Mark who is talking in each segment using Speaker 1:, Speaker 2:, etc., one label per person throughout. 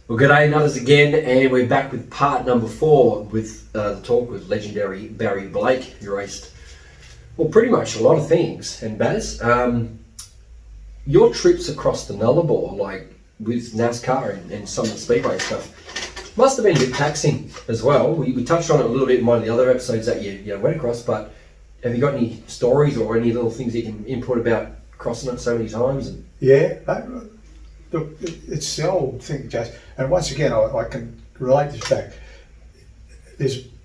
Speaker 1: Well, g'day, Nutters again, and we're back with part number 4 with the talk with legendary Barry Blake, who raced, well, pretty much a lot of things. And Baz, your trips across the Nullarbor, like with NASCAR and some of the Speedway stuff, must have been a bit taxing as well. We touched on it a little bit in one of the other episodes that you went across, but have you got any stories or any little things you can input about crossing it so many times?
Speaker 2: Yeah. Look, it's the old thing, Jason, and once again, I can relate this back.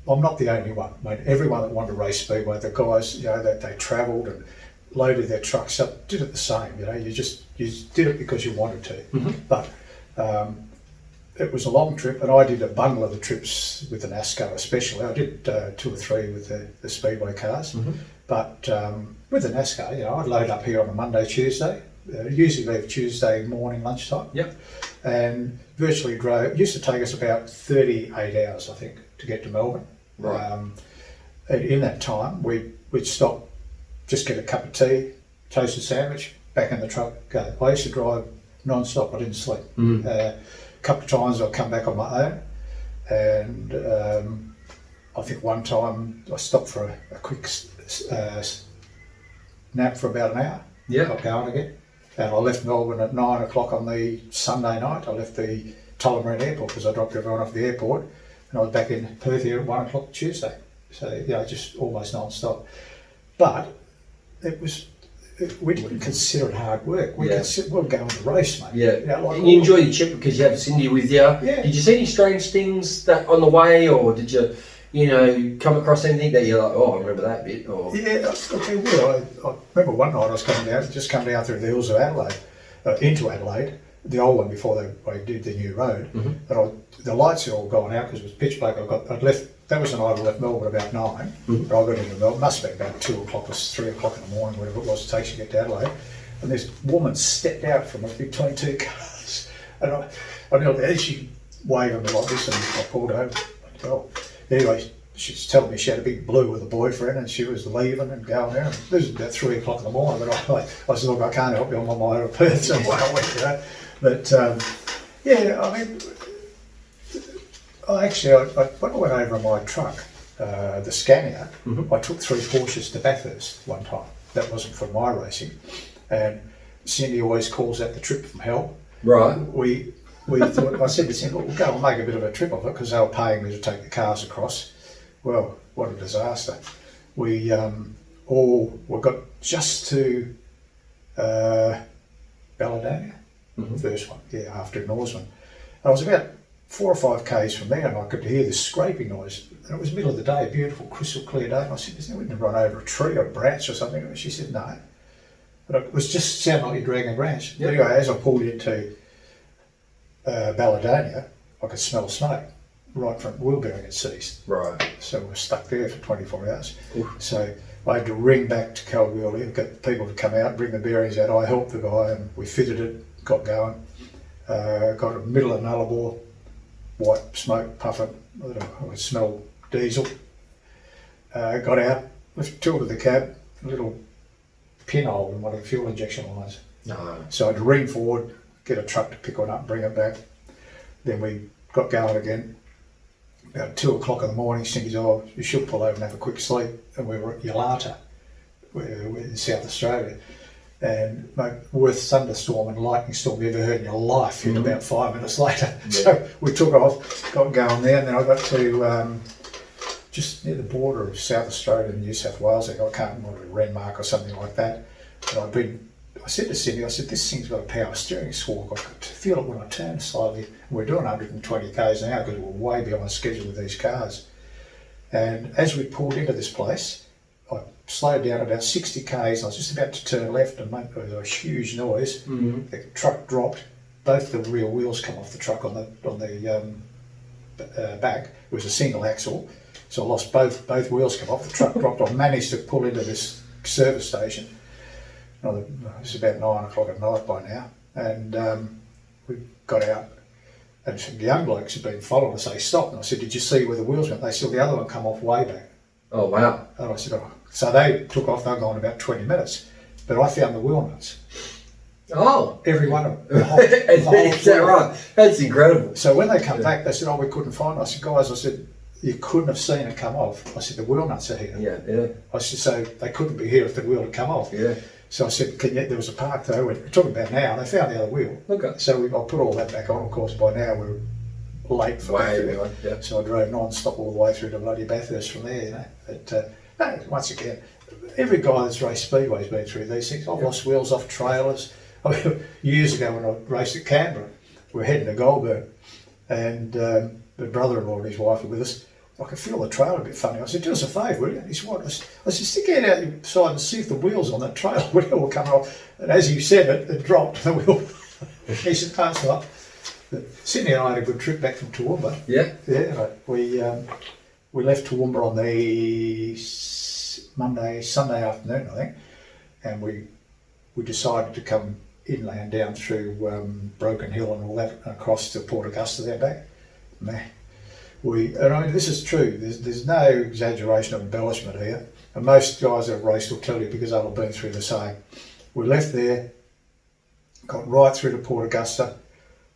Speaker 2: I'm not the only one, mate. Everyone that wanted to race Speedway, the guys, that they travelled and loaded their trucks up, did it the same. You did it because you wanted to. Mm-hmm. But it was a long trip, and I did a bundle of the trips with the NASCAR, especially. I did 2 or 3 with the Speedway cars, mm-hmm. But with the NASCAR, I'd load up here on a Monday, Tuesday. Usually leave Tuesday morning, lunchtime.
Speaker 1: Yep.
Speaker 2: And virtually drove. It used to take us about 38 hours, I think, to get to Melbourne.
Speaker 1: Right.
Speaker 2: In that time, we'd stop, just get a cup of tea, toasted sandwich, back in the truck, go. I used to drive non-stop. I didn't sleep. Mm. A couple of times I'd come back on my own, and I think one time I stopped for a quick nap for about an hour.
Speaker 1: Yeah.
Speaker 2: Got going again. And I left Melbourne at 9 o'clock on the Sunday night. I left the Tullamarine Airport because I dropped everyone off the airport, and I was back in Perth here at 1 o'clock Tuesday. So, just almost non-stop. But we didn't consider it hard work. We were going to race, mate.
Speaker 1: Yeah. And you enjoyed the trip because you had Cindy with you. Yeah. Did you see any strange things that on the way, or did you, come across anything that you're like, oh, I remember that bit? Or
Speaker 2: yeah, I'll tell you what, I remember one night I was coming down through the hills of Adelaide, into Adelaide, the old one before they did the new road, mm-hmm. And the lights had all gone out because it was pitch black. I'd left. That was the night I left Melbourne about 9, mm-hmm. But I got into Melbourne, must have been about 2 o'clock or 3 o'clock in the morning, whatever it was it takes you to get to Adelaide, and this woman stepped out from between 2 cars, and I nearly, as she waved at me like this, and I pulled over. Oh. Anyway, she's telling me she had a big blue with a boyfriend and she was leaving and going there. And this was about 3 o'clock in the morning, but I said, look, I can't help you, I'm on my way to Perth somewhere. But when I went over on my truck, the Scania, mm-hmm. I took 3 Porsches to Bathurst one time. That wasn't for my racing. And Cindy always calls that the trip from hell.
Speaker 1: Right.
Speaker 2: We thought, I said to Cindy, we'll go and make a bit of a trip of it because they were paying me to take the cars across. Well, what a disaster. We got just to Balladonia, mm-hmm. First one, after Norseman. I was about 4 or 5 k's from there, and I could hear this scraping noise. And it was middle of the day, beautiful, crystal clear day. And I said, we didn't run over a tree or a branch or something. And she said, no. But it was just sounding like you're dragging a branch. Yep. Anyway, as I pulled into Balladonia, I could smell smoke. Right front wheel bearing had ceased.
Speaker 1: Right.
Speaker 2: So we were stuck there for 24 hours.
Speaker 1: Oof.
Speaker 2: So I had to ring back to Kalgoorlie, get people to come out, bring the bearings out. I helped the guy and we fitted it, got going. Got in the middle of Nullarbor, white smoke puffing. I could smell diesel. Got out, tilted the cab, a little pinhole in one of the fuel injection lines.
Speaker 1: No.
Speaker 2: So I had to ring forward, get a truck to pick one up, bring it back. Then we got going again. About 2 o'clock in the morning, Cindy's, you should pull over and have a quick sleep. And we were at Yalata, we're in South Australia. And mate, worst thunderstorm and lightning storm you ever heard in your life hit about 5 minutes later. Yeah. So we took off, got going there, and then I got to just near the border of South Australia and New South Wales. I can't remember, Renmark or something like that. And I said to Cindy, this thing's got a power steering squawk. I could feel it when I turned slightly. We're doing 120 k's an hour because we're way behind schedule with these cars. And as we pulled into this place, I slowed down about 60 k's. I was just about to turn left and there was a huge noise. Mm-hmm. The truck dropped. Both the rear wheels come off the truck on the back. It was a single axle, so I lost both wheels come off. The truck dropped. I managed to pull into this service station. It's about 9 o'clock at night by now, and we got out, and some young blokes had been following us. They stopped, and I said, "Did you see where the wheels went?" They saw the other one come off way back.
Speaker 1: Oh wow!
Speaker 2: And I said, "Oh." So they took off. They were gone about 20 minutes, but I found the wheel nuts.
Speaker 1: Oh,
Speaker 2: Every one of them. The whole, the whole
Speaker 1: is that
Speaker 2: floor.
Speaker 1: right? That's incredible.
Speaker 2: So when they come back, they said, "Oh, we couldn't find it." I said, "Guys," I said, "you couldn't have seen it come off." I said, "The wheel nuts are here."
Speaker 1: Yeah, yeah,
Speaker 2: I said, "So they couldn't be here if the wheel had come off."
Speaker 1: yeah.
Speaker 2: So I said, "Can you?" There was a park though. We're talking about now. They found the other wheel.
Speaker 1: Okay.
Speaker 2: So I put all that back on. Of course, by now we're late for
Speaker 1: Way
Speaker 2: Bathurst.
Speaker 1: behind, yeah.
Speaker 2: So I drove non-stop all the way through to bloody Bathurst from there. You know, but no, once again, every guy that's raced Speedway's been through these things. I've lost wheels off trailers. I mean, years ago when I raced at Canberra, we were heading to Goulburn, and my brother-in-law and his wife were with us. I could feel the trailer a bit funny. I said, "Do us a favour, will you?" He said, "What?" I said, "Stick your head out your side and see if the wheels on that trailer were coming off." And as he said it, it dropped the wheel. He said, "No, it's not." Sydney and I had a good trip back from Toowoomba.
Speaker 1: Yeah.
Speaker 2: Yeah, we left Toowoomba on the Sunday afternoon, I think, and we decided to come inland down through Broken Hill and all that, and across to Port Augusta there back. Man, and I mean, this is true. There's no exaggeration or embellishment here, and most guys that have raced will tell you because they'll have been through the same. We left there, got right through to Port Augusta,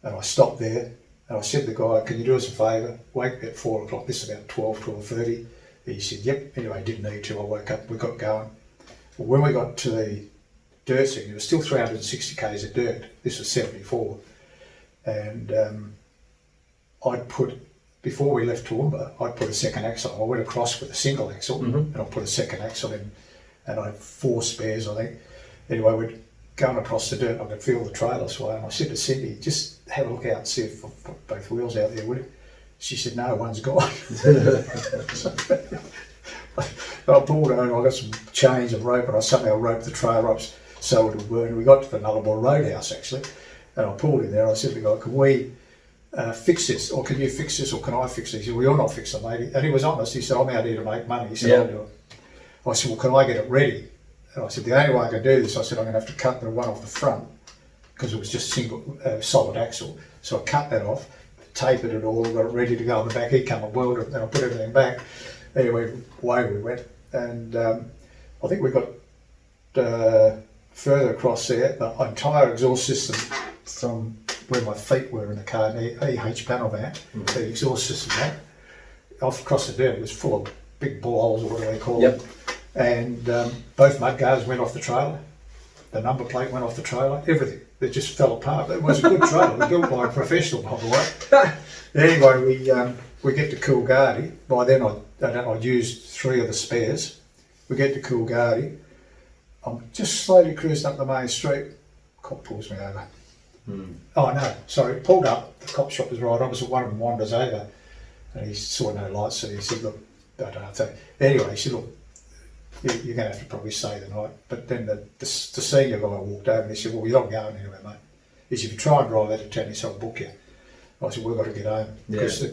Speaker 2: and I stopped there, and I said to the guy, "Can you do us a favour? Wake me at 4 o'clock." This is about 12:30. He said, "Yep." Anyway, didn't need to. I woke up. We got going. Well, when we got to the dirt section, it was still 360 k's of dirt. This was 74, and before we left Toowoomba, I'd put a second axle. I went across with a single axle, and I put a second axle in, and I had 4 spares, I think. Anyway, we'd going across the dirt, I could feel the trailer sway, and I said to Cindy, "Just have a look out and see if I've put both wheels out there, would you?" She said, "No, one's gone." I pulled over, I got some chains and rope, and I somehow roped the trailer up so it would work. We got to the Nullarbor Roadhouse actually, and I pulled in there. I said to the guy, "Can we fix this, or can you fix this, or can I fix this?" He said, "Well, you're not fixing it, mate." And he was honest. He said, "I'm out here to make money." He said, "I'll do it." I said, "Well, can I get it ready?" And I said, "The only way I can do this," I said, "I'm going to have to cut the one off the front because it was just single solid axle." So I cut that off, tapered it all, got it ready to go on the back. He came and welded it, and I put everything back. Anyway, away we went, and I think we got further across there. The entire exhaust system from where my feet were in the car, the EH panel van, the exhaust system there, off across the dirt, it was full of big ball holes or whatever they call them. And both mudguards went off the trailer, the number plate went off the trailer, everything. It just fell apart. It was a good trailer, it was built by a professional, by the way. Anyway, we get to Coolgardie. By then I'd used 3 of the spares. We get to Coolgardie. I'm just slowly cruising up the main street. Cop pulls me over. Oh no, sorry, pulled up. The cop shop was right opposite. One of them wanders over, and he saw no lights, so he said, "Look, I don't know." So anyway, he said, "Look, you're going to have to probably stay the night." But then the senior guy walked over and he said, "Well, you're not going anywhere, mate." He said, "If you try and drive out of town, he said, I'll book you." I said, "We've got to get home." Because the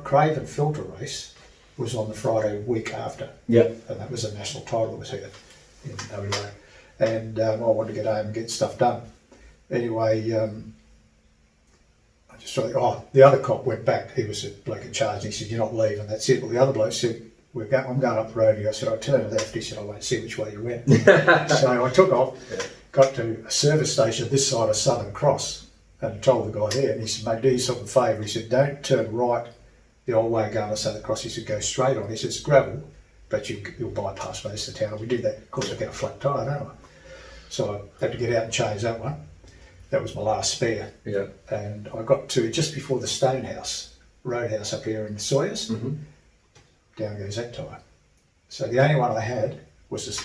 Speaker 2: Craven filter race was on the Friday week after. And that was a national title that was here in WA. And I wanted to get home and get stuff done. Anyway, I just thought, the other cop went back. He was a bloke in charge, and he said, "You're not leaving." That's it. Well, the other bloke said, "I'm going up the road here." I said, "I'll turn left." He said, "I won't see which way you went." So I took off, got to a service station this side of Southern Cross, and told the guy there, and he said, "Mate, do yourself a favour." He said, "Don't turn right the old way going to Southern Cross." He said, "Go straight on." He said, "It's gravel, but you'll bypass most of the town." We did that. Of course, I get a flat tyre, don't I? So I had to get out and change that one. That was my last spare. And I got to just before the Stonehouse Roadhouse up here in Sawyers. Down goes that tyre. So the only one I had was this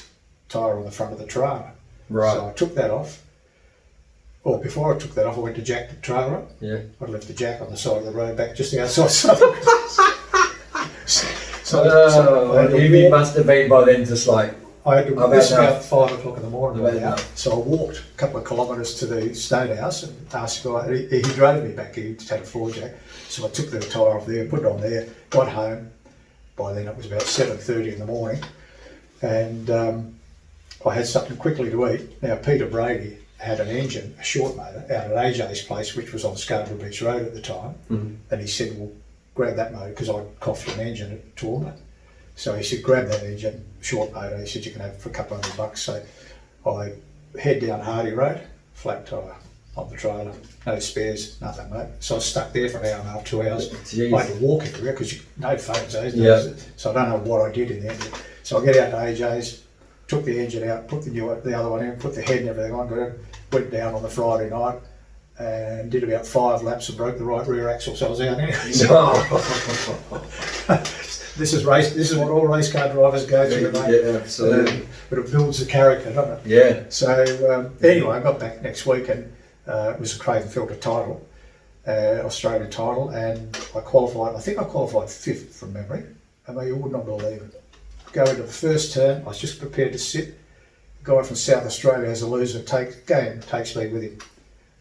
Speaker 2: tyre on the front of the trailer. So I took that off. Or before I took that off, I went to jack the trailer up. I left the jack on the side of the road back just outside Southern.
Speaker 1: You must have been by then just like,
Speaker 2: I had to, this about 5 o'clock in the morning. So I walked a couple of kilometres to the Stonehouse and asked the guy, he drove me back, he just had a floor jack. So I took the tyre off there, put it on there, got home. By then it was about 7:30 in the morning, and I had something quickly to eat. Now Peter Brady had an engine, a short motor, out at AJ's place, which was on Scarborough Beach Road at the time, and he said, "Well, grab that motor," because I coughed an engine at Toowoomba. So he said, "Grab that engine, short motor." He said, "You can have it for a couple $100. So I head down Hardy Road, flat tyre on the trailer. No spares, nothing, mate. So I was stuck there for an hour and a half, 2 hours.
Speaker 1: Jeez.
Speaker 2: I had to walk everywhere because no phones those days.
Speaker 1: Yeah.
Speaker 2: So I don't know what I did in there. So I get out to AJ's, took the engine out, put the other one in, put the head and everything on, got it, went down on the Friday night and did about 5 laps and broke the right rear axle, so I was out anyway. This is what all race car drivers go through, mate.
Speaker 1: Yeah, absolutely.
Speaker 2: But it builds the character, doesn't it?
Speaker 1: Yeah.
Speaker 2: So anyway, I got back next week and it was a Craven Filter title, Australian title, and I qualified. I think I qualified 5th from memory. I mean, you would not believe it. Go into the first turn, I was just prepared to sit. A guy from South Australia as a loser takes me with him.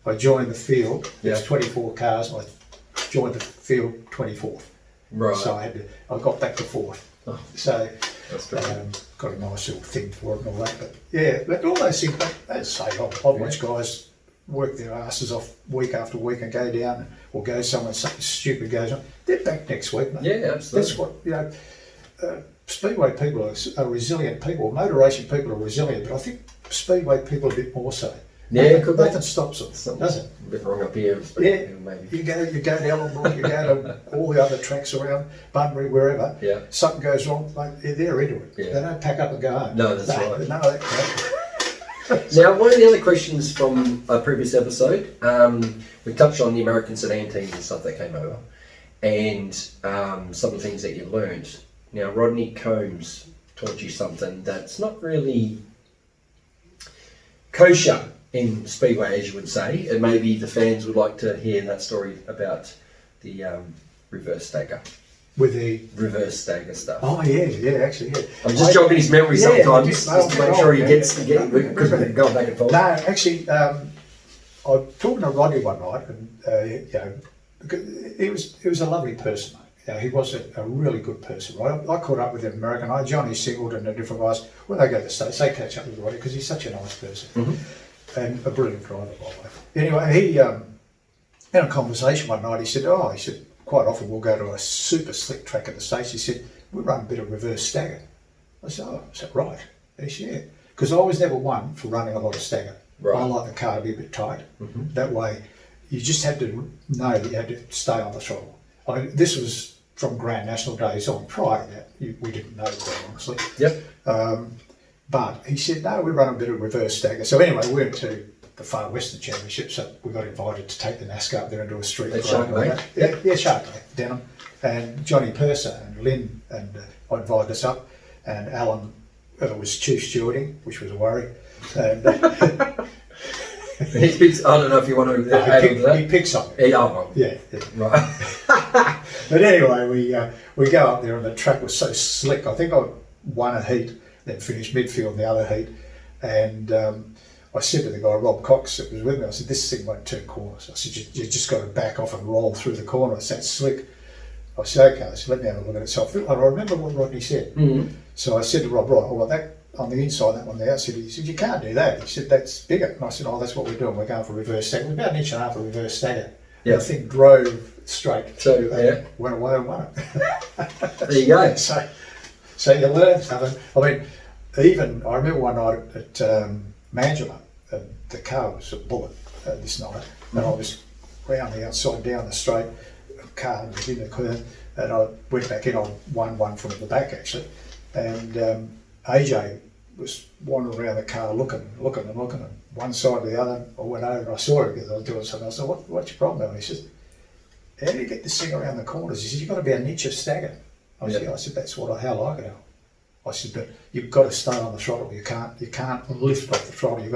Speaker 2: I joined the field. There's 24 cars. I joined the field 24th.
Speaker 1: Right.
Speaker 2: So I got back to 4th.
Speaker 1: Oh,
Speaker 2: so
Speaker 1: that's
Speaker 2: got a nice little thing for it and all that. But yeah, but all those things. As I say, I've watched guys work their asses off week after week and go down or go somewhere, something stupid goes on. They're back next week, mate.
Speaker 1: Yeah, absolutely.
Speaker 2: That's what Speedway people are resilient people. Motor racing people are resilient, but I think Speedway people are a bit more so.
Speaker 1: Yeah,
Speaker 2: nothing stops them, does it?
Speaker 1: A bit wrong up here.
Speaker 2: Yeah,
Speaker 1: maybe.
Speaker 2: you go to Ellenbrook, you go to all the other tracks around, Bunbury, wherever.
Speaker 1: Yeah.
Speaker 2: Something goes wrong, mate, they're into it.
Speaker 1: Yeah.
Speaker 2: They don't pack up and go home.
Speaker 1: No, that's right.
Speaker 2: None of that crap.
Speaker 1: Now, one of the other questions from a previous episode, we touched on the American sedan teams and stuff that came over, and some of the things that you learned. Now, Rodney Combs taught you something that's not really kosher in Speedway, as you would say, and maybe the fans would like to hear that story about the reverse stagger.
Speaker 2: With the
Speaker 1: reverse stagger stuff.
Speaker 2: Oh yeah, actually, yeah.
Speaker 1: I'm just jogging his memory sometimes,
Speaker 2: just
Speaker 1: to make sure he gets because we're going back and forth.
Speaker 2: No, actually, I was talking to Rodney one night, and because he was a lovely person, mate. He was a really good person. Right? I caught up with him in America. Johnny Singleton and the different guys, when they go to the States, they catch up with Rodney because he's such a nice person. Mm-hmm. And a brilliant driver, by the way. Anyway, he in a conversation one night, he said, quite often we'll go to a super slick track in the States. He said, we run a bit of reverse stagger. I said, is that right? And he said, yeah. Because I was never one for running a lot of stagger. Right. I like the car to be a bit tight. Mm-hmm. That way, you just had to know that you had to stay on the throttle. I mean, this was from Grand National days on. Prior to that, we didn't know, quite honestly.
Speaker 1: Yep.
Speaker 2: But he said, no, we run a bit of reverse stagger. So anyway, we went to the Far Western Championship, so we got invited to take the NASCAR up there and do a street
Speaker 1: race. Yeah,
Speaker 2: Shark Day, Denham. And Johnny Purser and Lynn and invited us up, and Alan was chief stewarding, which was a worry. And
Speaker 1: he picks, I don't know if you want to add on to that.
Speaker 2: He picked something. Yeah.
Speaker 1: Right.
Speaker 2: But anyway, we go up there and the track was so slick. I think I won a heat, then finished midfield in the other heat. And I said to the guy, Rob Cox, that was with me, I said, this thing won't turn corners. I said, you just got to back off and roll through the corner. It's that slick. I said, okay. I said, let me have a look at it. So I remember what Rodney said. Mm-hmm. So I said to Rob, that on the inside, that one on the outside, he said, you can't do that. He said, that's bigger. And I said, that's what we're doing. We're going for reverse stagger. It was about 1.5 inches of reverse stagger. Yeah. And the thing drove straight.
Speaker 1: So,
Speaker 2: went away and won it.
Speaker 1: There you go.
Speaker 2: So you learn something. I mean, even, I remember one night at Mandurah, the car was a bullet this night, and I was round the outside down the straight, car was in the curve, and I went back in, I won one from the back actually, and AJ was wandering around the car looking, and one side to the other. I went over and I saw him because I was doing something. I said, what's your problem? And he says, how do you get this thing around the corners? He said, you've got to be 1 inch of stagger. I said, that's how I like it. I said, but you've got to stay on the throttle. You can't lift off the throttle. You've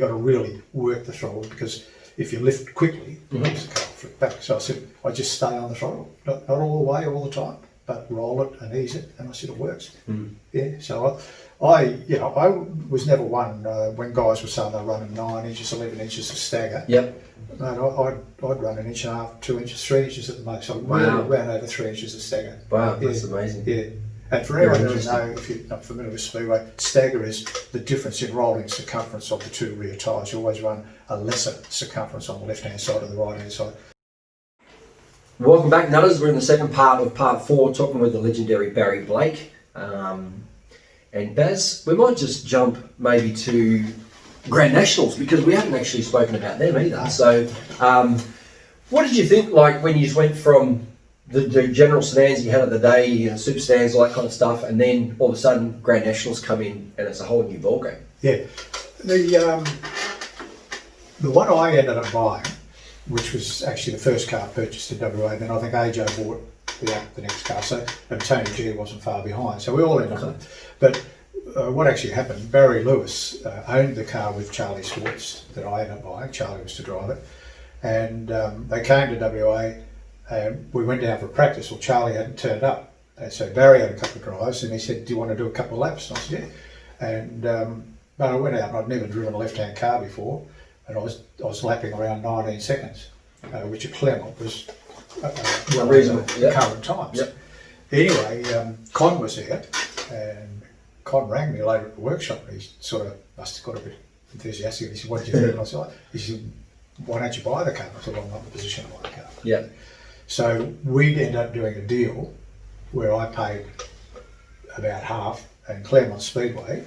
Speaker 2: got to really work the throttle, because if you lift quickly, it makes the car flick back. So I said, I just stay on the throttle, not all the way all the time, but roll it and ease it. And I said, it works. Mm. Yeah. So I was never one when guys were saying they're running 9 inches, 11 inches of stagger.
Speaker 1: Yep.
Speaker 2: No, I'd run 1.5 inches, 2 inches, 3 inches at the most. I really ran over 3 inches of stagger.
Speaker 1: Wow, that's amazing.
Speaker 2: Yeah. And for anyone who doesn't know, if you're not familiar with Speedway, stagger is the difference in rolling circumference of the two rear tyres. You always run a lesser circumference on the left-hand side and the right-hand side.
Speaker 1: Welcome back, Nutters. We're in the second part of part 4, talking with the legendary Barry Blake. And Baz, we might just jump maybe to Grand Nationals, because we haven't actually spoken about them either. So, what did you think, like, when you just went from the general sedans you had of the day, and super sedans, all that kind of stuff, and then all of a sudden Grand Nationals come in and it's a whole new ballgame?
Speaker 2: Yeah. The one I ended up buying, which was actually the first car purchased in WA, and then I think AJ bought the next car, so, and Tony G wasn't far behind, so we all ended up. But what actually happened, Barry Lewis owned the car with Charlie Schwartz that I ended up buying. Charlie was to drive it, and they came to WA and we went down for practice. Well, Charlie hadn't turned up, and so Barry had a couple of drives and he said, do you want to do a couple of laps? And I said, yeah. And but I went out and I'd never driven a left-hand car before, and I was lapping around 19 seconds, which at Claremont was
Speaker 1: reasonable,
Speaker 2: current times.
Speaker 1: Yep.
Speaker 2: Anyway, Con was there, and Con rang me later at the workshop, and he sort of must have got a bit enthusiastic. He said, what did you think? And I said, he said, why don't you buy the car? I said, well, I'm not in a position to buy the car.
Speaker 1: Yeah.
Speaker 2: So we'd end up doing a deal where I paid about half, and Claremont Speedway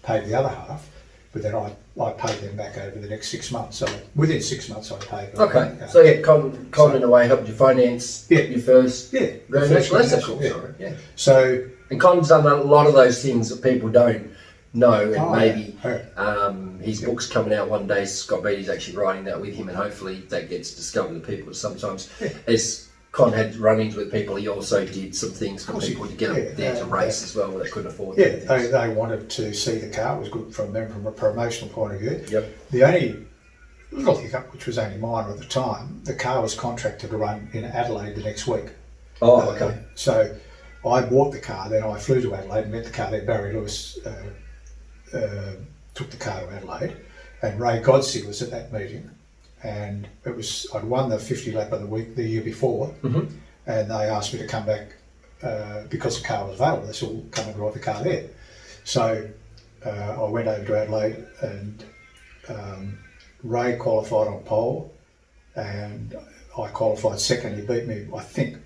Speaker 2: paid the other half, but then I paid them back over the next 6 months. So within 6 months I paid them.
Speaker 1: Okay. So yeah, Con in a way helped you finance your first Grand National. That's cool. Sorry. Yeah.
Speaker 2: So,
Speaker 1: and Con's done a lot of those things that people don't know, and maybe his book's coming out one day. Scott Beatty's actually writing that with him, and hopefully that gets discovered to people. Sometimes, as Con had run-ins with people, he also did some things for people to get up there to race as well that couldn't afford.
Speaker 2: Yeah, they wanted to see the car. It was good from them from a promotional point of view.
Speaker 1: Yep.
Speaker 2: The only little hiccup, which was only minor at the time, the car was contracted to run in Adelaide the next week.
Speaker 1: Oh, okay.
Speaker 2: So I bought the car, then I flew to Adelaide and met the car there. Barry Lewis took the car to Adelaide, and Ray Godsey was at that meeting, and I'd won the 50 lap of the week the year before, and they asked me to come back because the car was available. They said, well, come and drive the car there. So I went over to Adelaide, and Ray qualified on pole, and I qualified second. He beat me, I think,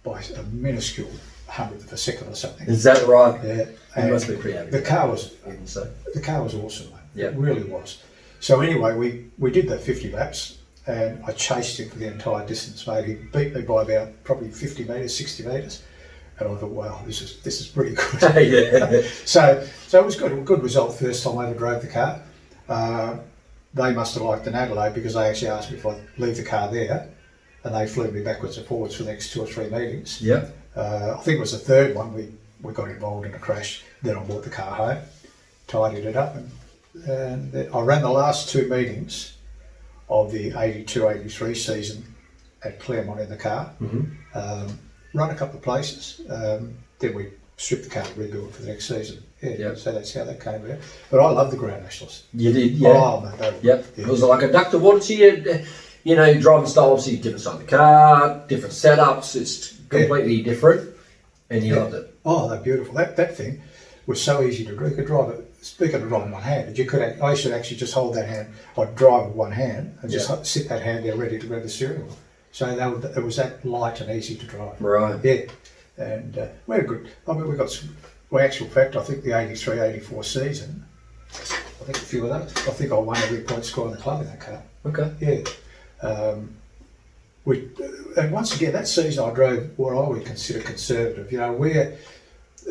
Speaker 2: by a minuscule 100th of a second or something.
Speaker 1: Is that right?
Speaker 2: Yeah.
Speaker 1: You must be pretty happy.
Speaker 2: The car was awesome, mate.
Speaker 1: Yeah.
Speaker 2: It really was. So anyway, we did the 50 laps, and I chased him for the entire distance, mate. He beat me by about probably 50 metres, 60 metres, and I thought, wow, this is pretty good.
Speaker 1: Yeah.
Speaker 2: So it was good. A good result the first time I ever drove the car. They must have liked in Adelaide because they actually asked me if I'd leave the car there, and they flew me backwards and forwards for the next 2 or 3 meetings.
Speaker 1: Yeah.
Speaker 2: I think it was the third one we got involved in a crash. Then I brought the car home, tidied it up, and I ran the last 2 meetings of the 82-83 season at Claremont in the car. Run a couple of places. Then we stripped the car and rebuilt it for the next season. Yeah. So that's how that came about. But I love the Grand Nationals.
Speaker 1: You did, yeah.
Speaker 2: Oh, man,
Speaker 1: Yep. It was like a duck to water to you. You know, driving style, obviously different side of the car, different setups. It's completely different, and you loved it.
Speaker 2: Oh, they're beautiful. That thing was so easy to do. You could drive it. Speaking of driving one hand, I used to actually just hold that hand. I'd drive with one hand and just sit that hand there ready to grab the steering wheel. So it was that light and easy to drive.
Speaker 1: Right.
Speaker 2: Yeah. And we had a good. I mean, we got some. Well, actual fact, I think the 83-84 season. I think a few of those. I think I won every point score in the club in that car.
Speaker 1: Okay.
Speaker 2: Yeah. And once again, that season I drove what I would consider conservative. You know, where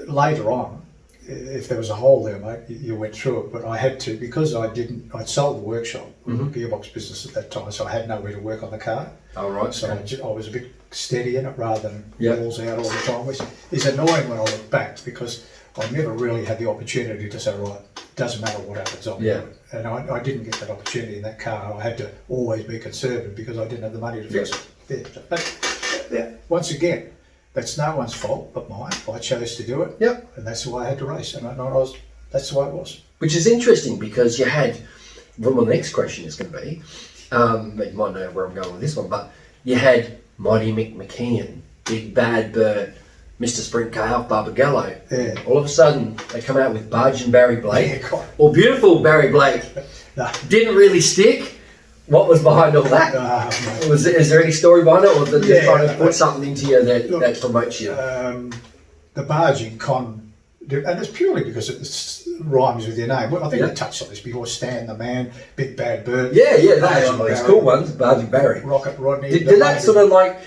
Speaker 2: later on, if there was a hole there, mate, you went through it. But I had to because I'd sold the workshop, gearbox business at that time, so I had nowhere to work on the car.
Speaker 1: Oh, right.
Speaker 2: So I was a bit steady in it rather than balls out all the time, which is annoying when I look back because I never really had the opportunity to say, right, it doesn't matter what happens, I'll do it. And I didn't get that opportunity in that car. I had to always be conservative because I didn't have the money to fix it. But once again, that's no one's fault but mine. I chose to do it.
Speaker 1: Yep.
Speaker 2: And that's the way I had to race. And that's the way it was.
Speaker 1: Which is interesting because you had, well, the next question is going to be, you might know where I'm going with this one, but you had Mighty Mick McKeon, Big Bad Bird, Mr. Sprint Car, Alf Barbagallo.
Speaker 2: Yeah.
Speaker 1: All of a sudden, they come out with Budge and Barry Blake.
Speaker 2: Yeah,
Speaker 1: Well, beautiful Barry Blake.
Speaker 2: No.
Speaker 1: Didn't really stick. What was behind all that? Is there any story behind it, or did they trying to put something into you that promotes you?
Speaker 2: The barging Con and it's purely because it rhymes with your name. Well, I think
Speaker 1: Yeah.
Speaker 2: we touched on this before. Stan the Man, Big Bad Bird.
Speaker 1: Yeah, those
Speaker 2: Bargy
Speaker 1: are these
Speaker 2: Barry,
Speaker 1: cool ones, Bargy Barry.
Speaker 2: Rocket Rodney.
Speaker 1: Did that sort of like,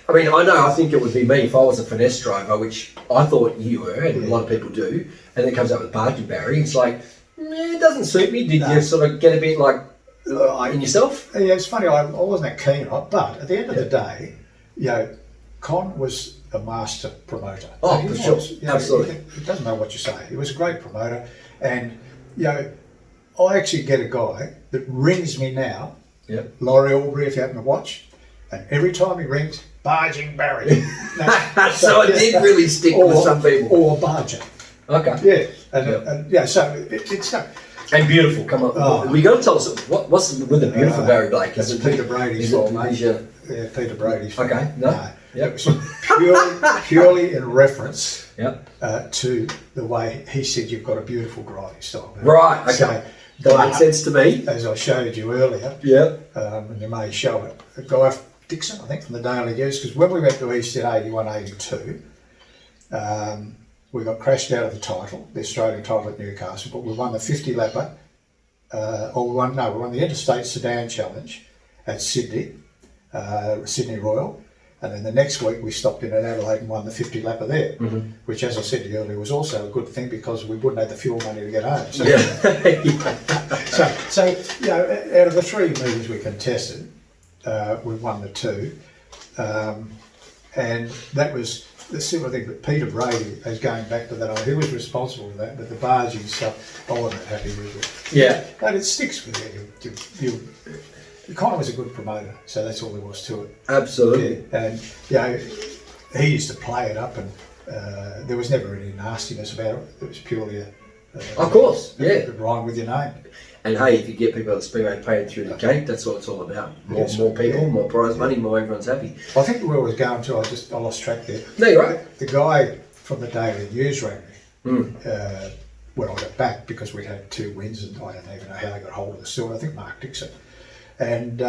Speaker 1: I mean, I think it would be me if I was a finesse driver, which I thought you were, and a lot of people do, and it comes up with Bargy Barry. It's like, it doesn't suit me. Did you sort of get a bit like in yourself?
Speaker 2: Yeah, it's funny. I wasn't that keen on it, but at the end of the day, Con was a master promoter.
Speaker 1: Oh,
Speaker 2: He
Speaker 1: for
Speaker 2: was.
Speaker 1: sure. Absolutely.
Speaker 2: It doesn't matter what you say. He was a great promoter, and I actually get a guy that rings me now,
Speaker 1: Yep.
Speaker 2: Laurie Aubrey, if you happen to watch, and every time he rings, Barging Barry.
Speaker 1: So it did really stick with some people.
Speaker 2: Or Barger.
Speaker 1: Okay.
Speaker 2: Yeah, so it's not.
Speaker 1: And beautiful, come on.
Speaker 2: Oh.
Speaker 1: We got to tell us what's with the beautiful Barry Blake.
Speaker 2: That's Peter Brady's fault, mate. Yeah, Peter Brady's fault.
Speaker 1: Okay, no.
Speaker 2: It was purely in reference
Speaker 1: Yep.
Speaker 2: to the way he said you've got a beautiful driving style.
Speaker 1: Right, okay.
Speaker 2: So,
Speaker 1: that makes sense to me.
Speaker 2: As I showed you earlier, and you may show it, a guy, Dixon, I think, from the Daily News, because when we went to East in 81, 82, we got crashed out of the title, the Australian title at Newcastle, but we won the 50 lapper, we won the Interstate Sedan Challenge at Sydney, Sydney Royal, and then the next week we stopped in at Adelaide and won the 50 lapper there, which, as I said to you earlier, was also a good thing because we wouldn't have the fuel money to get home. So, so out of the 3 meetings we contested, we won the 2, and that was the similar thing. But Peter Brady is going back to that. He was responsible for that, but the barging stuff, I wasn't happy with it.
Speaker 1: Yeah,
Speaker 2: but it sticks with you. Connor was a good promoter, so that's all there was to it.
Speaker 1: absolutely.
Speaker 2: And he used to play it up, and there was never any nastiness about it. It was purely
Speaker 1: Of course, yeah.
Speaker 2: rhyme with your name.
Speaker 1: And hey, if you get people at the Speedway paying through the gate, that's what it's all about. More people, more prize money, more everyone's happy.
Speaker 2: I think where I was going to, I lost track there.
Speaker 1: No, you're right.
Speaker 2: The guy from the Daily News rang me when I got back, because we'd had 2 wins, and I don't even know how they got hold of the story. I think Mark Dixon. And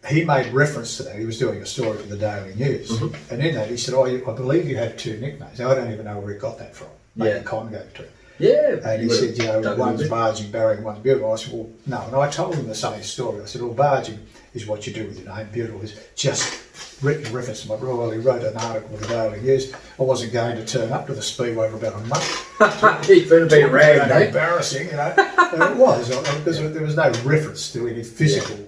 Speaker 2: he made reference to that. He was doing a story for the Daily News. And in that he said, I believe you had 2 nicknames. Now, I don't even know where he got that from. Maybe Con gave it to him.
Speaker 1: Yeah.
Speaker 2: And he said, one's barging, Barry, and one's beautiful. I said, well, no. And I told him the same story. I said, well, barging is what you do with your name. Beautiful is just written reference to my brother. Well, he wrote an article with the Daily News. I wasn't going to turn up to the Speedway for about a month.
Speaker 1: He'd better be ragged, eh?
Speaker 2: Embarrassing, And it was, because there was no reference to any physical.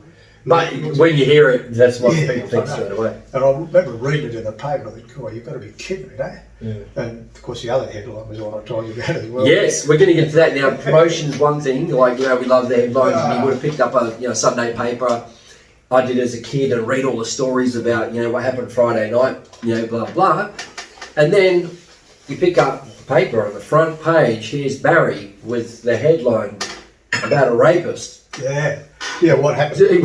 Speaker 1: But when you hear it, that's what people think straight away.
Speaker 2: And I remember reading it in the paper, and I thought, you've got to be kidding me, eh? And of course the other headline was what I told you about as well.
Speaker 1: Yes, we're going to get to that now. Promotion's one thing, like, we love the headlines, and you would have picked up a Sunday paper. I did as a kid and read all the stories about, what happened Friday night, blah, blah. And then you pick up the paper on the front page, here's Barry with the headline about a rapist.
Speaker 2: Yeah, what happened?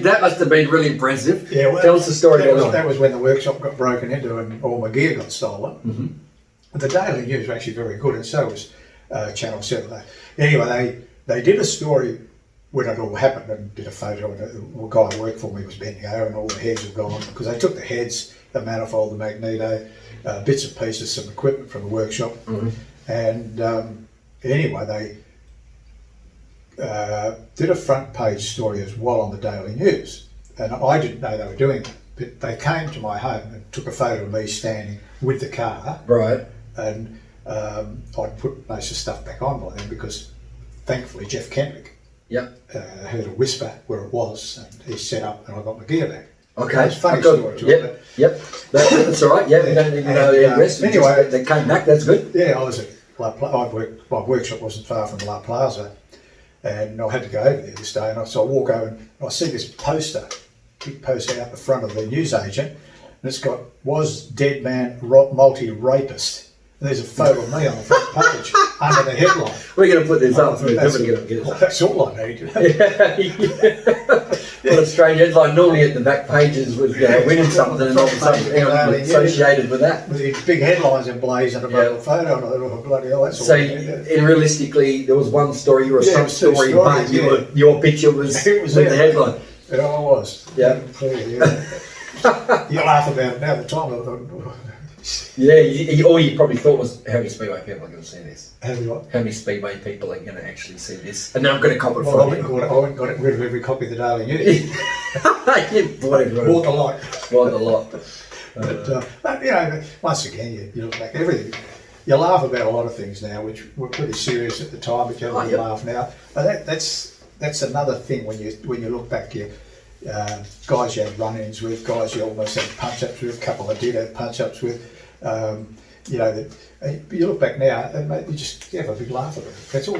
Speaker 1: That must have been really impressive.
Speaker 2: Yeah, well,
Speaker 1: tell us the story.
Speaker 2: That was when the workshop got broken into and all my gear got stolen. The Daily News were actually very good, and so was Channel 7. Anyway, they did a story when it all happened and did a photo, and the guy who worked for me was bending over and all the heads were gone, because they took the heads, the manifold, the magneto, bits and pieces, some equipment from the workshop. And anyway, they did a front page story as well on the Daily News, and I didn't know they were doing it, but they came to my home and took a photo of me standing with the car,
Speaker 1: right?
Speaker 2: And I'd put most of the stuff back on by then, because thankfully Jeff Kendrick heard a whisper where it was, and he set up and I got my gear back.
Speaker 1: Okay,
Speaker 2: it's a funny story to it.
Speaker 1: That's all right. We don't even know the rest.
Speaker 2: Anyway,
Speaker 1: they came back. That's good.
Speaker 2: Yeah, I was at my workshop wasn't far from La Plaza, and I had to go over there this day, and so I walk over and I see this poster, big poster out the front of the newsagent, and it's got, was dead man multi-rapist. And there's a photo of me on the front page under the headline.
Speaker 1: We're going to put this up.
Speaker 2: That's all I need.
Speaker 1: What a strange headline. Normally at the back pages with winning something and all something associated with that.
Speaker 2: With these big headlines emblazoned above the photo, and I thought, oh, bloody hell, that's all.
Speaker 1: So, realistically, there was one story or some story, but your picture was with the headline.
Speaker 2: Yeah, I was.
Speaker 1: Yeah.
Speaker 2: You laugh about it now. At the time, I thought,
Speaker 1: Yeah, all you probably thought was, how many Speedway people are going to see this?
Speaker 2: How do what?
Speaker 1: How many Speedway people are going to actually see this? And now I'm going to cop it
Speaker 2: Well,
Speaker 1: from you.
Speaker 2: I went and got rid of every copy of the Daily News.
Speaker 1: You bought it.
Speaker 2: Bought the lot.
Speaker 1: Bought the lot.
Speaker 2: But, you know, once again, you look back, everything. You laugh about a lot of things now, which were pretty serious at the time, but you have a laugh now. But that's another thing when you look back. Guys you had run-ins with, guys you almost had punch-ups with, a couple I did have punch-ups with. You look back now and mate, you just have a big laugh at it. It's all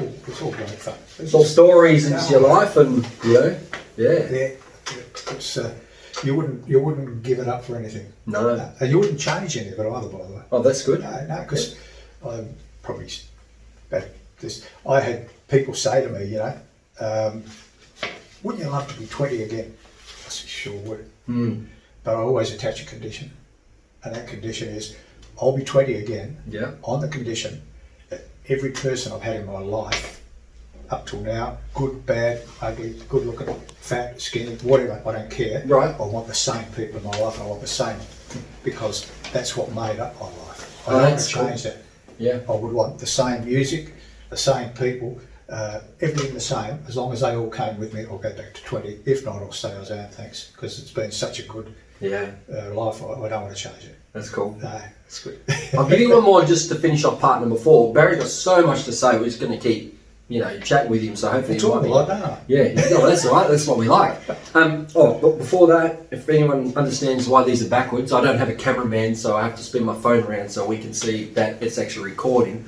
Speaker 2: great fun.
Speaker 1: It's all stories and it's your life, and yeah. It's,
Speaker 2: you wouldn't give it up for anything.
Speaker 1: No.
Speaker 2: And you wouldn't change any of it either, by the way.
Speaker 1: Oh, that's good.
Speaker 2: No, because I probably back this. I had people say to me, wouldn't you love to be 20 again? I said, sure would. But I always attach a condition, and that condition is, I'll be 20 again.
Speaker 1: Yeah.
Speaker 2: On the condition that every person I've had in my life up till now, good, bad, ugly, good looking, fat, skinny, whatever, I don't care.
Speaker 1: Right.
Speaker 2: I want the same people in my life, and I want the same, because that's what made up my life. I
Speaker 1: Oh,
Speaker 2: don't want
Speaker 1: that's
Speaker 2: to change that.
Speaker 1: Yeah.
Speaker 2: I would want the same music, the same people, everything the same. As long as they all came with me, I'll go back to 20. If not, I'll stay as I am, thanks, because it's been such a good life. I don't want to change it.
Speaker 1: That's cool.
Speaker 2: No, it's good.
Speaker 1: I'll give you one more just to finish off part number 4. Barry's got so much to say. We're just going to keep, chatting with him. So hopefully,
Speaker 2: You talk a lot, don't I?
Speaker 1: Yeah, no, that's all right. That's what we like. But before that, if anyone understands why these are backwards, I don't have a cameraman, so I have to spin my phone around so we can see that it's actually recording.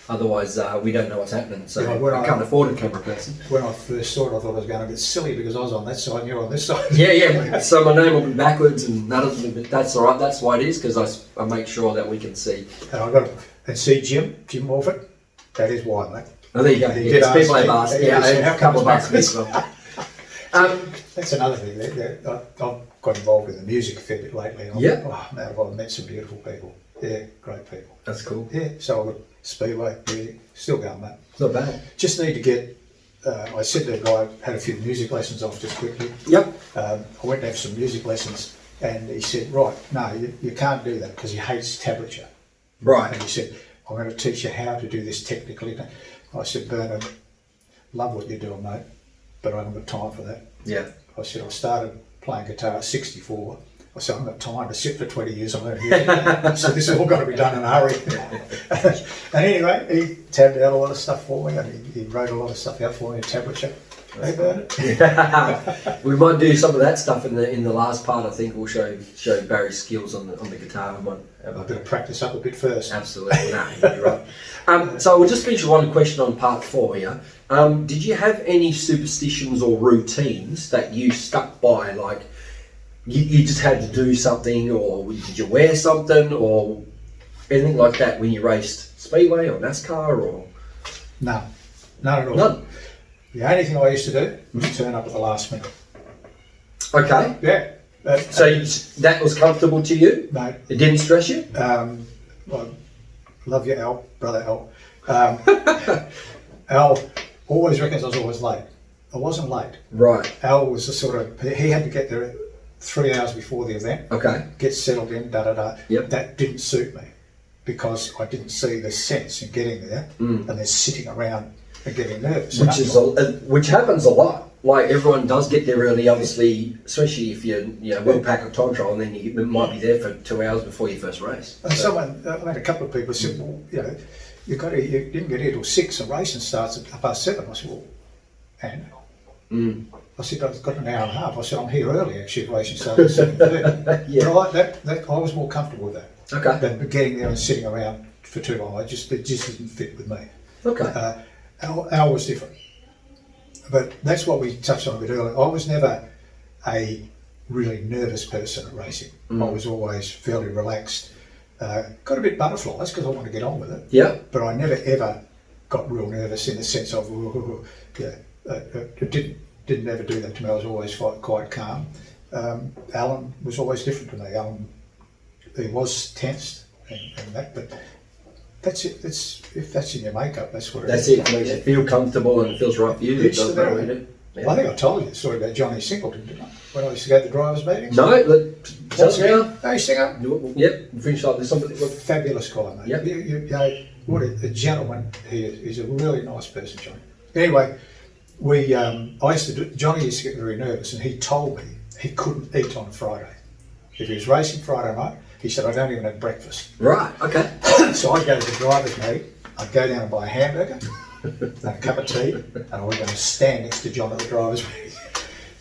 Speaker 1: Otherwise, we don't know what's happening. So I can't afford a camera person.
Speaker 2: When I first saw it, I thought I was going a bit silly because I was on that side and you're on this side.
Speaker 1: Yeah. So my name will be backwards and none of them, but that's all right. That's why it is, because I make sure that we can see.
Speaker 2: And see Jim Morford. That is why, mate.
Speaker 1: Oh, there you go.
Speaker 2: He did ask
Speaker 1: people
Speaker 2: me.
Speaker 1: have asked.
Speaker 2: Yeah,
Speaker 1: A couple of us as well.
Speaker 2: That's another thing. I've got involved with the music a fair bit lately. I've met some beautiful people. Yeah, great people.
Speaker 1: That's cool.
Speaker 2: Yeah, so I've got Speedway, music, still going, mate.
Speaker 1: It's not bad.
Speaker 2: Just need to get, I said to the guy, had a few music lessons off just quickly.
Speaker 1: Yep.
Speaker 2: I went to have some music lessons and he said, right, no, you can't do that because he hates tablature.
Speaker 1: Right.
Speaker 2: And he said, I'm going to teach you how to do this technically. I said, Bernard, love what you're doing, mate, but I haven't got time for that.
Speaker 1: Yeah.
Speaker 2: I said, I started playing guitar at 64. I said, I haven't got time to sit for 20 years on that. So this has all got to be done in a hurry. And anyway, he tabbed out a lot of stuff for me, and he wrote a lot of stuff out for me in tablature. Hey, Bernard.
Speaker 1: We might do some of that stuff in the last part. I think we'll show Barry's skills on the guitar.
Speaker 2: I better practice up a bit first.
Speaker 1: Absolutely, no, you're right. So we'll just finish with one question on part 4 here. Did you have any superstitions or routines that you stuck by, like you just had to do something, or did you wear something, or anything like that when you raced Speedway or NASCAR, or?
Speaker 2: No, none at all.
Speaker 1: None.
Speaker 2: The only thing I used to do was turn up at the last minute.
Speaker 1: Okay.
Speaker 2: Yeah.
Speaker 1: So that was comfortable to you?
Speaker 2: No.
Speaker 1: It didn't stress you?
Speaker 2: I love you, Al, brother Al. Al always reckons I was always late. I wasn't late.
Speaker 1: Right.
Speaker 2: Al was the sort of, he had to get there 3 hours before the event.
Speaker 1: Okay.
Speaker 2: Get settled in,
Speaker 1: Yep.
Speaker 2: That didn't suit me because I didn't see the sense in getting there and then sitting around and getting nervous.
Speaker 1: Which happens a lot. Like, everyone does get there early, obviously, especially if you're well packed with time trial, and then you might be there for 2 hours before your first race.
Speaker 2: And I had a couple of people said, well, you didn't get here till 6 and racing starts at 7:30. I said, well, and? I said, I've got an hour and a half. I said, I'm here early, actually, if racing starts at 7:30.
Speaker 1: Yeah.
Speaker 2: But I was more comfortable with that.
Speaker 1: Okay.
Speaker 2: Than getting there and sitting around for too long. It just didn't fit with me.
Speaker 1: Okay.
Speaker 2: Al was different. But that's what we touched on a bit earlier. I was never a really nervous person at racing. I was always fairly relaxed. Got a bit butterflies because I wanted to get on with it.
Speaker 1: Yeah.
Speaker 2: But I never ever got real nervous in the sense of, it didn't ever do that to me. I was always quite calm. Alan was always different to me. Alan, he was tensed and that, but that's it. If that's in your makeup, that's what it is.
Speaker 1: That's it. It makes you feel comfortable and it feels right for you.
Speaker 2: It's
Speaker 1: It does.
Speaker 2: I think I told you the story about Johnny Singleton, didn't I? When I used to go to the drivers' meetings.
Speaker 1: No, Sports now.
Speaker 2: Hey, singer.
Speaker 1: Yep, we finished like this.
Speaker 2: Fabulous guy, mate.
Speaker 1: Yep.
Speaker 2: You know, what a gentleman he is. He's a really nice person, Johnny. Anyway, I used to do, Johnny used to get very nervous, and he told me he couldn't eat on a Friday. If he was racing Friday night, he said, I don't even have breakfast.
Speaker 1: Right, okay.
Speaker 2: So I'd go to the driver's meet, I'd go down and buy a hamburger, and a cup of tea, and I would go and stand next to John at the driver's meet.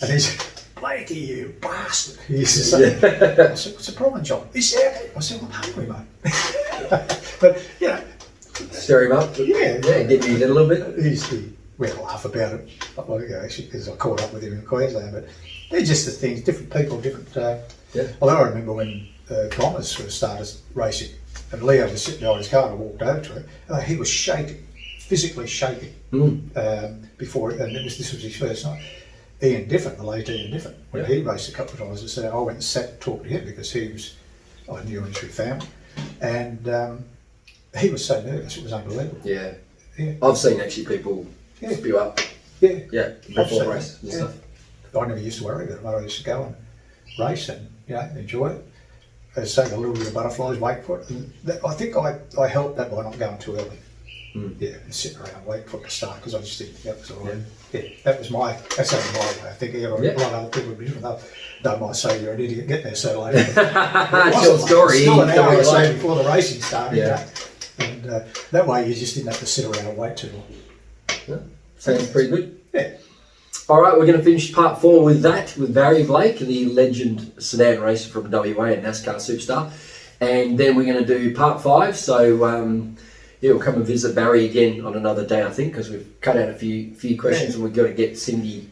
Speaker 2: And he said, Blakey, you bastard. He used to say, I said, what's the problem, John? He said, I said, I'm hungry, mate. But, you know.
Speaker 1: Stir him up.
Speaker 2: Yeah.
Speaker 1: Get me a little bit.
Speaker 2: We had a laugh about it a while ago, actually, because I caught up with him in Queensland. But they're just the things, different people, different. Although I remember when Bombers first started racing, and Leo was sitting behind his car, and I walked over to him, and he was shaking, physically shaking, before, and this was his first night. Ian Diffin, the late Ian Diffin, when he raced a couple of times, I went and sat and talked to him because I knew him through family, and he was so nervous, it was unbelievable.
Speaker 1: Yeah.
Speaker 2: Yeah.
Speaker 1: I've seen actually people spew up.
Speaker 2: Yeah.
Speaker 1: Yeah, before the race and stuff.
Speaker 2: I never used to worry about it. I used to go and race and enjoy it. As I say, a little bit of butterflies, wait for it. And I think I helped that by not going too early. Yeah, and sitting around waiting for it to start because I just think that was all right. Yeah, that's only my way. I think a lot of other people would be different. They might say you're an idiot getting there so late.
Speaker 1: Short story.
Speaker 2: Still an hour or so before the racing started.
Speaker 1: Yeah.
Speaker 2: And that way you just didn't have to sit around and wait too long.
Speaker 1: Yeah. Sounds pretty good.
Speaker 2: Yeah.
Speaker 1: All right, we're going to finish part 4 with that, with Barry Blake, the legend sedan racer from WA and NASCAR superstar. And then we're going to do part 5. So we'll come and visit Barry again on another day, I think, because we've cut out a few questions and we've got to get Cindy,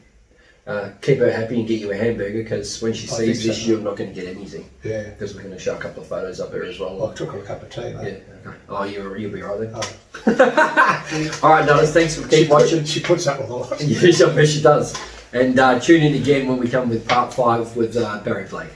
Speaker 1: keep her happy and get you a hamburger, because when she sees this, you're not going to get anything.
Speaker 2: Yeah.
Speaker 1: Because we're going to show a couple of photos up here as well.
Speaker 2: I took her a cup of tea, mate.
Speaker 1: Yeah, okay. Oh, you'll be right then.
Speaker 2: Oh.
Speaker 1: All right, Dallas, thanks for keep watching.
Speaker 2: She puts up with a lot.
Speaker 1: Yes, I bet she does. And tune in again when we come with part 5 with Barry Blake.